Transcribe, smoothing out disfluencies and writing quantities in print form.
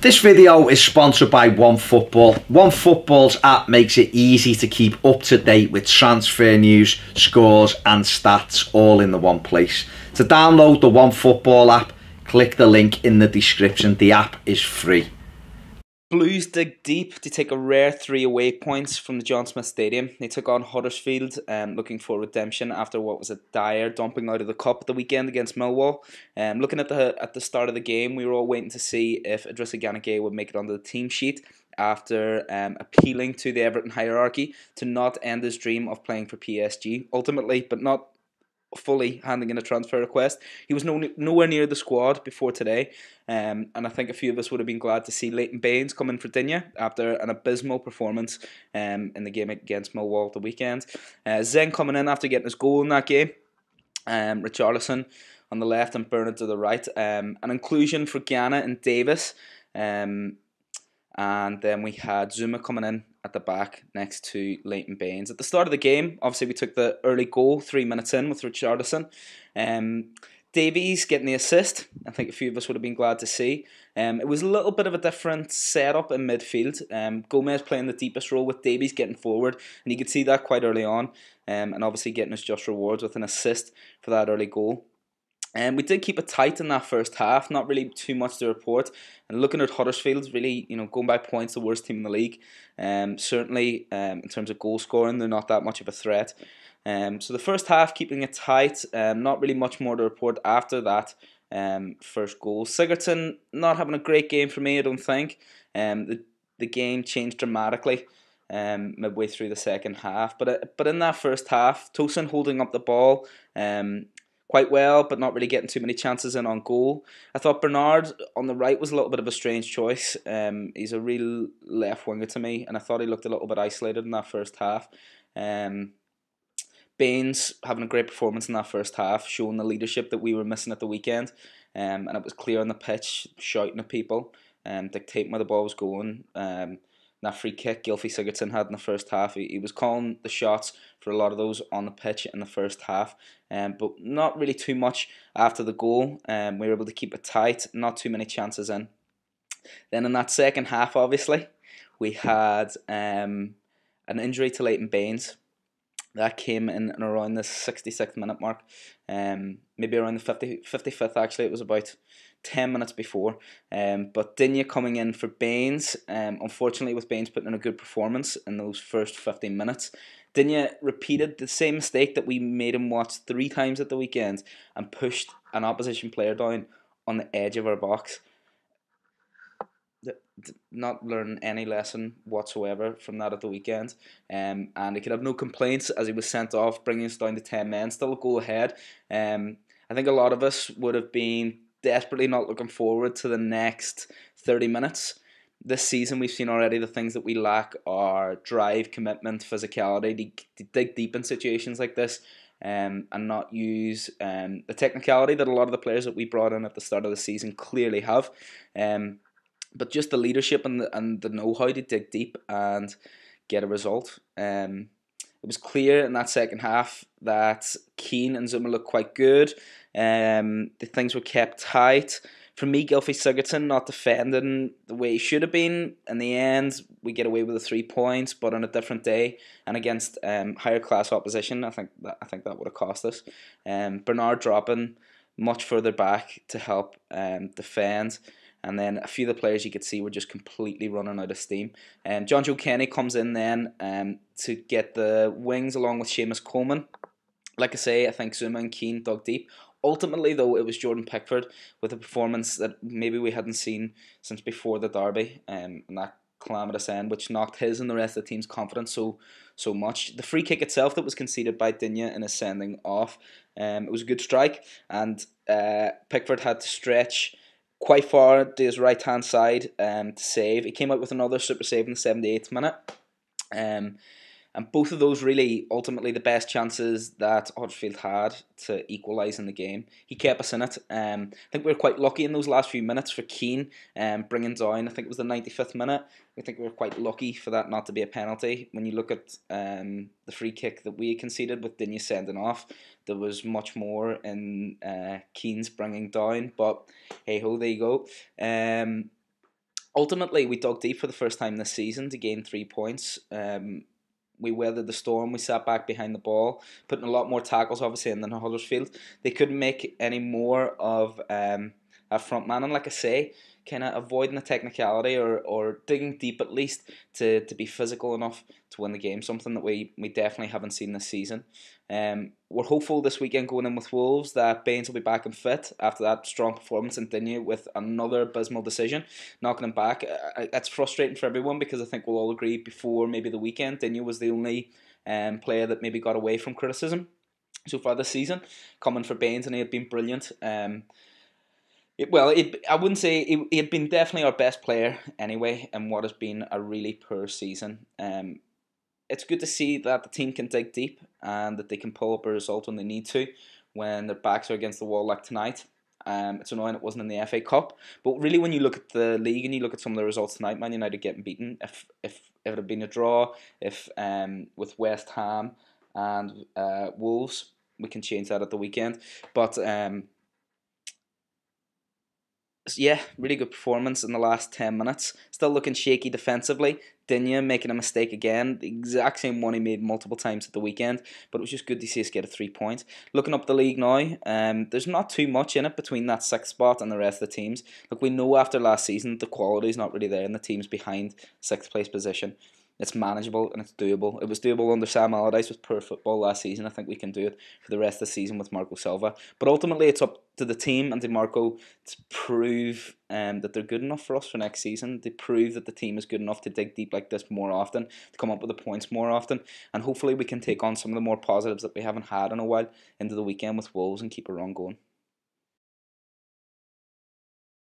This video is sponsored by OneFootball. OneFootball's app makes it easy to keep up to date with transfer news, scores and stats all in the one place. To download the OneFootball app, click the link in the description. The app is free. Blues dig deep to take a rare 3 away points from the John Smith Stadium. They took on Huddersfield, looking for redemption after what was a dire dumping out of the cup at the weekend against Millwall. Looking at the start of the game, we were all waiting to see if Idrissa Gana Gueye would make it onto the team sheet after appealing to the Everton hierarchy to not end his dream of playing for PSG. Ultimately, but not fully handing in a transfer request. He was nowhere near the squad before today, and I think a few of us would have been glad to see Leighton Baines come in for Digne after an abysmal performance in the game against Millwall at the weekend. Zen coming in after getting his goal in that game. Richarlison on the left and Bernard to the right. An inclusion for Ghana and Davies. And then we had Zuma coming in at the back next to Leighton Baines. At the start of the game, obviously we took the early goal 3 minutes in with Richarlison. Davies getting the assist, I think a few of us would have been glad to see. It was a little bit of a different setup in midfield. Gomez playing the deepest role with Davies getting forward, and you could see that quite early on, and obviously getting his just rewards with an assist for that early goal. We did keep it tight in that first half, not really too much to report. And looking at Huddersfield, really, going by points, the worst team in the league. Certainly, in terms of goal scoring, they're not that much of a threat. So the first half, keeping it tight, not really much more to report after that first goal. Sigurdsson not having a great game for me, I don't think. The game changed dramatically midway through the second half. But in that first half, Tosin holding up the ball quite well, but not really getting too many chances in on goal. I thought Bernard on the right was a little bit of a strange choice. He's a real left winger to me, and I thought he looked a little bit isolated in that first half. Baines having a great performance in that first half, showing the leadership that we were missing at the weekend, and it was clear on the pitch, shouting at people, dictating where the ball was going. That free kick Gylfi Sigurdsson had in the first half, he was calling the shots for a lot of those on the pitch in the first half, but not really too much after the goal. We were able to keep it tight, not too many chances in. Then in that second half, obviously, we had an injury to Leighton Baines. That came in and around the 66th minute mark, maybe around the 55th actually. It was about 10 minutes before. But Digne coming in for Baines, unfortunately with Baines putting in a good performance in those first 15 minutes. Digne repeated the same mistake that we made him watch 3 times at the weekend and pushed an opposition player down on the edge of our box. Not learn any lesson whatsoever from that at the weekend, and he could have no complaints as he was sent off, bringing us down to 10 men, still a goal ahead. I think a lot of us would have been desperately not looking forward to the next 30 minutes. This season we've seen already the things that we lack are drive, commitment, physicality, to dig deep in situations like this, and not use the technicality that a lot of the players that we brought in at the start of the season clearly have. But just the leadership and the know-how to dig deep and get a result. It was clear in that second half that Keane and Zuma looked quite good. The things were kept tight. For me, Gylfi Sigurdsson not defending the way he should have been. In the end, we get away with the 3 points, but on a different day and against higher class opposition, I think that would have cost us. Bernard dropping much further back to help defend. And then a few of the players you could see were just completely running out of steam. John Joe Kenny comes in then to get the wings along with Seamus Coleman. Like I say, I think Zuma and Keane dug deep. Ultimately, though, it was Jordan Pickford with a performance that maybe we hadn't seen since before the derby, and that calamitous end, which knocked his and the rest of the team's confidence so much. The free kick itself that was conceded by Digne in his sending off, it was a good strike, and Pickford had to stretch quite far to his right hand side to save. He came out with another super save in the 78th minute. And both of those really ultimately the best chances that Huddersfield had to equalise in the game. He kept us in it. I think we were quite lucky in those last few minutes for Keane bringing down, I think it was the 95th minute. I think we were quite lucky for that not to be a penalty. When you look at the free kick that we conceded with Digne sending off, there was much more in Keane's bringing down. But hey ho, there you go. ultimately, we dug deep for the first time this season to gain 3 points. We weathered the storm. We sat back behind the ball, putting a lot more tackles, obviously, in than Huddersfield. They couldn't make any more of a front man, and like I say, kind of avoiding the technicality or digging deep at least to be physical enough to win the game. Something that we definitely haven't seen this season. We're hopeful this weekend going in with Wolves that Baines will be back and fit after that strong performance in Digne with another abysmal decision, knocking him back. It's frustrating for everyone because I think we'll all agree before maybe the weekend, Digne was the only player that maybe got away from criticism so far this season, coming for Baines, and he had been brilliant. I wouldn't say he had been definitely our best player anyway in what has been a really poor season. It's good to see that the team can dig deep and that they can pull up a result when they need to, when their backs are against the wall like tonight. It's annoying it wasn't in the FA Cup, but really when you look at the league and you look at some of the results tonight, Man United getting beaten. If it had been a draw, if with West Ham and Wolves, we can change that at the weekend. But yeah, really good performance in the last 10 minutes. Still looking shaky defensively. Digne making a mistake again, the exact same one he made multiple times at the weekend, but it was just good to see us get a 3 points. Looking up the league now, there's not too much in it between that 6th spot and the rest of the teams. Look, we know after last season the quality is not really there in the teams behind 6th place position. It's manageable and it's doable. It was doable under Sam Allardyce with poor football last season. I think we can do it for the rest of the season with Marco Silva. But ultimately, it's up to the team and to Marco to prove that they're good enough for us for next season. To prove that the team is good enough to dig deep like this more often, to come up with the points more often, and hopefully we can take on some of the more positives that we haven't had in a while into the weekend with Wolves and keep a run going.